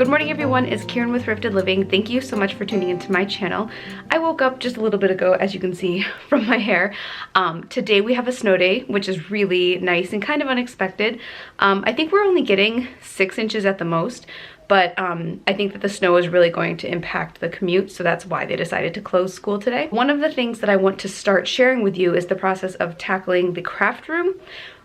Good morning everyone, it's Kieran with Thrifted Living. Thank you so much for tuning into my channel. I woke up just a little bit ago, as you can see from my hair. Today we have a snow day, which is really nice and kind of unexpected. I think we're only getting 6 inches at the most, but I think that the snow is really going to impact the commute, so that's why they decided to close school today. One of the things that I want to start sharing with you is the process of tackling the craft room.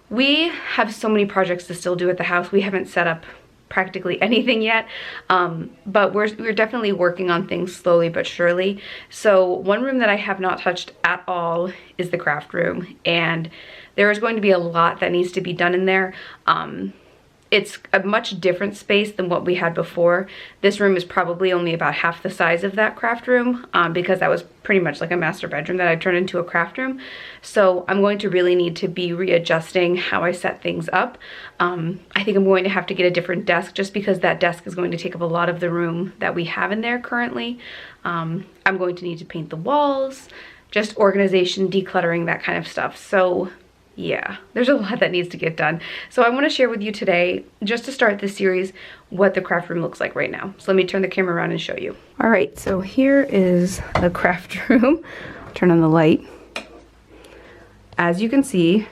We have so many projects to still do at the house. We haven't set up practically anything yet, but we're definitely working on things slowly but surely. So one room that I have not touched at all is the craft room, and there is going to be a lot that needs to be done in there. It's a much different space than what we had before. This room is probably only about half the size of that craft room, because that was pretty much like a master bedroom that I turned into a craft room. So I'm going to really need to be readjusting how I set things up. I think I'm going to have to get a different desk, just because that desk is going to take up a lot of the room that we have in there currently. I'm going to need to paint the walls, just organization, decluttering, that kind of stuff. So yeah, there's a lot that needs to get done. So I want to share with you today, just to start this series, what the craft room looks like right now. So let me turn the camera around and show you. All right, so here is the craft room. Turn on the light. As you can see,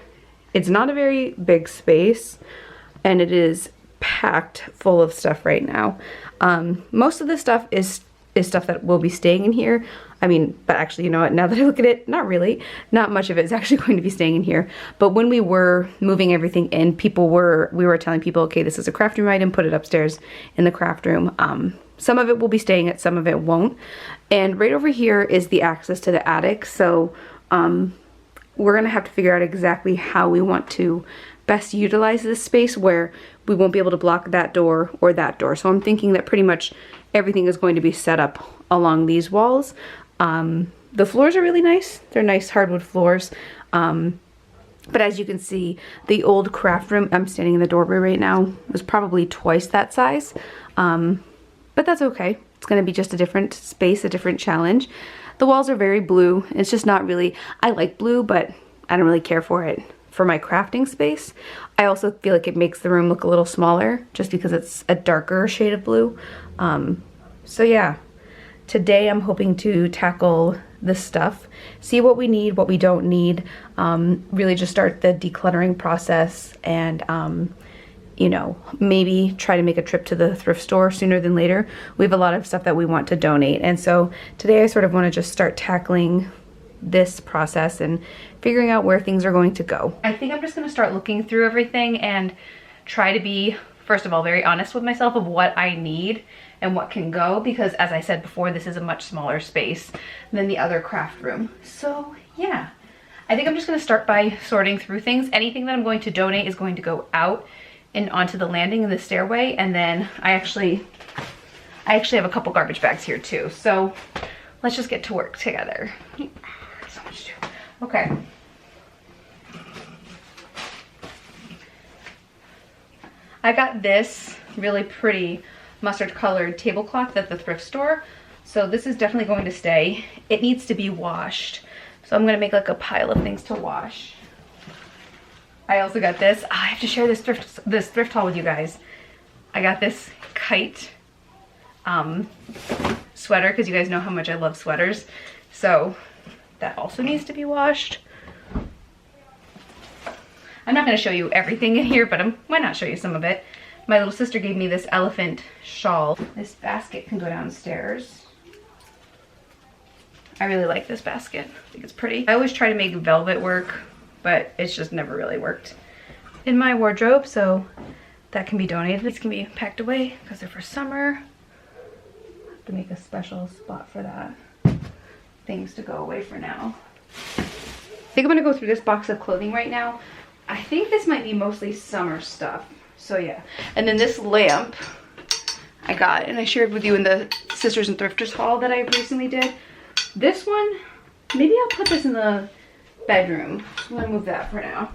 it's not a very big space, and it is packed full of stuff right now. Most of the stuff is stuff that will be staying in here. I mean, but actually, you know what, now that I look at it, not really. Not much of it is actually going to be staying in here. But when we were moving everything in, we were telling people, okay, this is a craft room item, put it upstairs in the craft room. Some of it will be staying at, some of it won't. And right over here is the access to the attic. So we're gonna have to figure out exactly how we want to best utilize this space, where we won't be able to block that door or that door. So I'm thinking that pretty much everything is going to be set up along these walls. The floors are really nice. They're nice hardwood floors. But as you can see, the old craft room, I'm standing in the doorway right now, was probably twice that size. But that's okay. It's gonna be just a different space, a different challenge. The walls are very blue. It's just not really, I like blue, but I don't really care for it for my crafting space. I also feel like it makes the room look a little smaller, just because it's a darker shade of blue. So yeah. Today I'm hoping to tackle this stuff, see what we need, what we don't need, really just start the decluttering process, and you know, maybe try to make a trip to the thrift store sooner than later. We have a lot of stuff that we want to donate, and so today I sort of want to just start tackling this process and figuring out where things are going to go. I think I'm just going to start looking through everything and try to be, first of all, very honest with myself of what I need and what can go, because as I said before, this is a much smaller space than the other craft room. So yeah, I think I'm just gonna start by sorting through things. Anything that I'm going to donate is going to go out and onto the landing in the stairway, and then I actually have a couple garbage bags here too. So let's just get to work together. So much to do. Okay. I got this really pretty mustard colored tablecloth at the thrift store. So this is definitely going to stay. It needs to be washed. So I'm gonna make like a pile of things to wash. I also got this. I have to share this thrift haul with you guys. I got this kite sweater, because you guys know how much I love sweaters. So that also needs to be washed. I'm not gonna show you everything in here, but why not show you some of it? My little sister gave me this elephant shawl. This basket can go downstairs. I really like this basket. I think it's pretty. I always try to make velvet work, but it's just never really worked in my wardrobe, so that can be donated. These can be packed away because they're for summer. I have to make a special spot for that. Things to go away for now. I think I'm gonna go through this box of clothing right now. I think this might be mostly summer stuff. So yeah, and then this lamp I got, and I shared with you in the Sisters and Thrifters haul that I recently did. This one, maybe I'll put this in the bedroom. I'm gonna move that for now.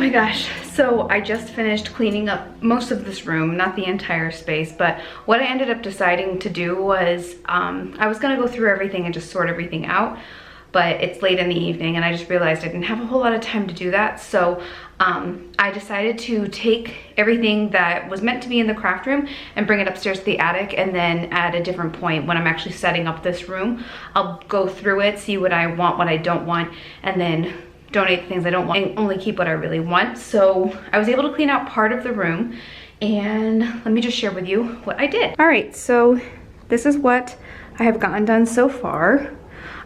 my gosh, so I just finished cleaning up most of this room, not the entire space, but what I ended up deciding to do was I was gonna go through everything and just sort everything out, but it's late in the evening and I just realized I didn't have a whole lot of time to do that. So I decided to take everything that was meant to be in the craft room and bring it upstairs to the attic, and then at a different point when I'm actually setting up this room, I'll go through it, see what I want, what I don't want, and then donate the things I don't want and only keep what I really want. So I was able to clean out part of the room, and let me just share with you what I did. All right, so this is what I have gotten done so far.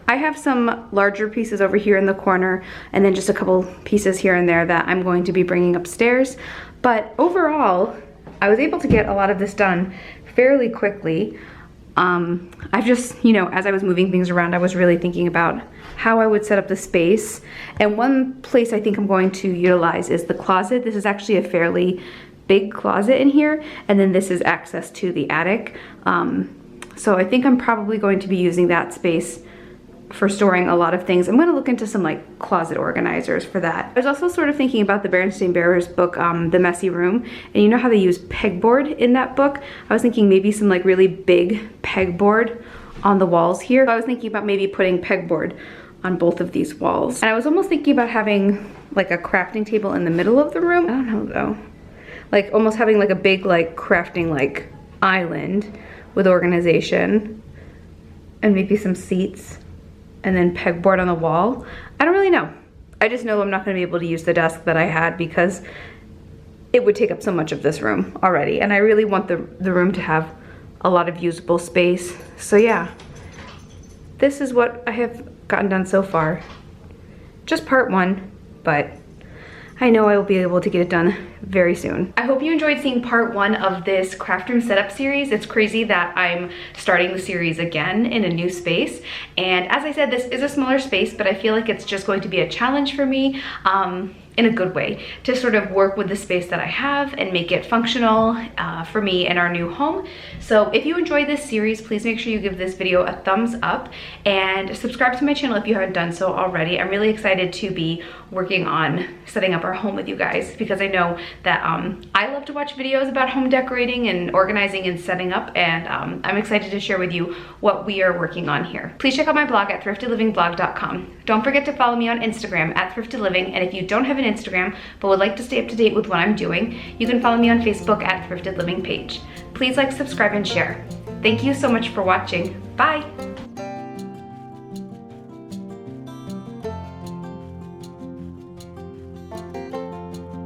I have some larger pieces over here in the corner and then just a couple pieces here and there that I'm going to be bringing upstairs. But overall, I was able to get a lot of this done fairly quickly. I've just, you know, as I was moving things around, I was really thinking about how I would set up the space. And one place I think I'm going to utilize is the closet. This is actually a fairly big closet in here, and then this is access to the attic. So I think I'm probably going to be using that space for storing a lot of things. I'm going to look into some like closet organizers for that. I was also sort of thinking about the Berenstain Bears book, The Messy Room, and you know how they use pegboard in that book? I was thinking maybe some like really big pegboard on the walls here. I was thinking about maybe putting pegboard on both of these walls. And I was almost thinking about having like a crafting table in the middle of the room. I don't know though. Like almost having like a big like crafting like island with organization and maybe some seats and then pegboard on the wall. I don't really know. I just know I'm not gonna be able to use the desk that I had because it would take up so much of this room already. And I really want the room to have a lot of usable space. So yeah, this is what I have gotten done so far. Just part one, but I know I will be able to get it done very soon. I hope you enjoyed seeing part one of this craft room setup series. It's crazy that I'm starting the series again in a new space. And as I said, this is a smaller space, but I feel like it's just going to be a challenge for me in a good way to sort of work with the space that I have and make it functional for me in our new home. So if you enjoyed this series, please make sure you give this video a thumbs up and subscribe to my channel if you haven't done so already. I'm really excited to be working on setting up our home with you guys because I know that I love to watch videos about home decorating and organizing and setting up, and I'm excited to share with you what we are working on here. Please check out my blog at thriftedlivingblog.com. Don't forget to follow me on Instagram at thriftedliving, and if you don't have an Instagram but would like to stay up to date with what I'm doing, you can follow me on Facebook at Thrifted Living page. Please like, subscribe, and share. Thank you so much for watching. Bye!